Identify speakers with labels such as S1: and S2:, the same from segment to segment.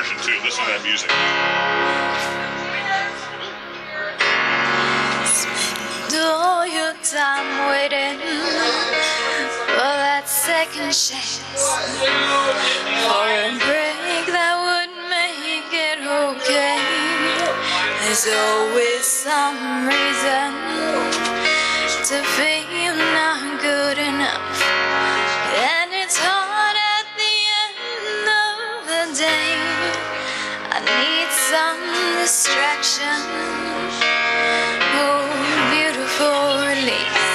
S1: version too. Listen to that music.
S2: Spend all your time waiting for that second chance, for a break that would make it okay. There's always some reason to feel not good enough, and it's hard at the end of the day. I need some distraction, oh beautiful release.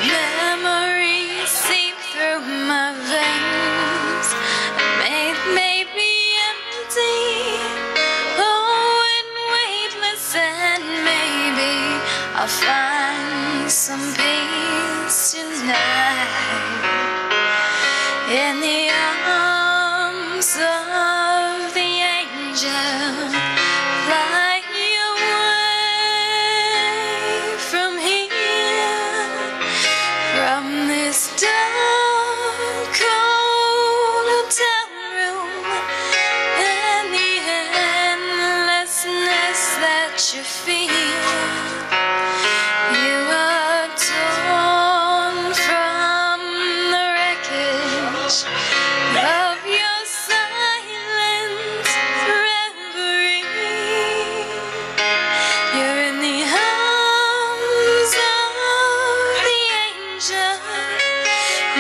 S2: Memories seep through my veins and make me empty, oh and weightless, and maybe I'll find some peace tonight in the arms of the angel. Fly away from here, from this dark, cold hotel room, and the endlessness that you feel. You are torn from the wreckage of your silent reverie. You're in the arms of the angel.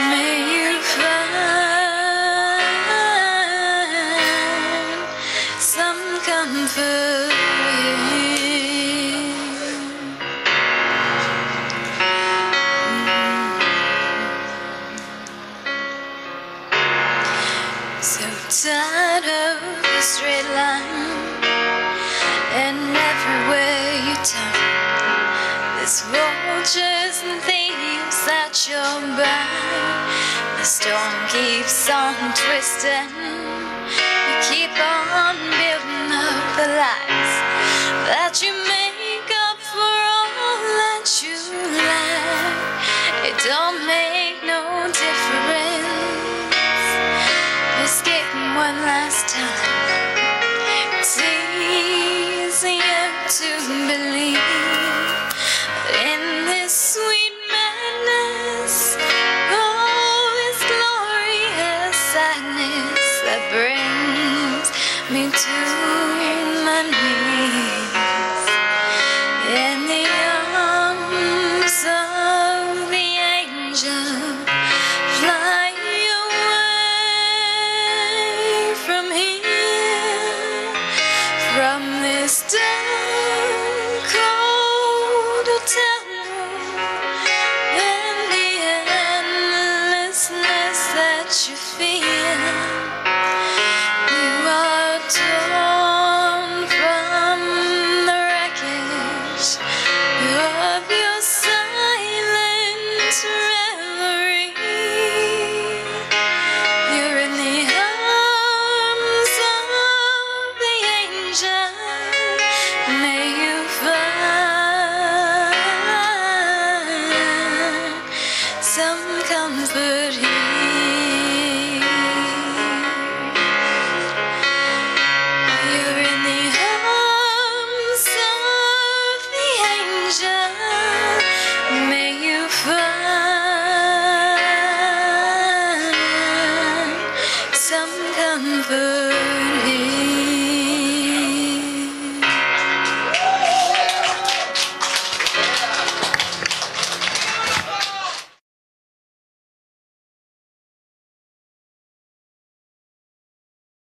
S2: May you find some comfort here. So tired of the straight line, and everywhere you turn there's vultures and thieves at your back. The storm keeps on twisting. You keep on building up the lies that you make up for all that you lack. It don't make no difference. Escaping one last time. It's easier to believe in this sweet madness, oh, this glorious sadness that brings me to my knees in the arms of the angel. Fly away from here, from this dark, cold hotel room, and the endlessness that you feel. You are torn from the wreckage of your silent reverie. You're in the arms of the angel. May you find some comfort here. You're in the arms of the angel. May you find some comfort.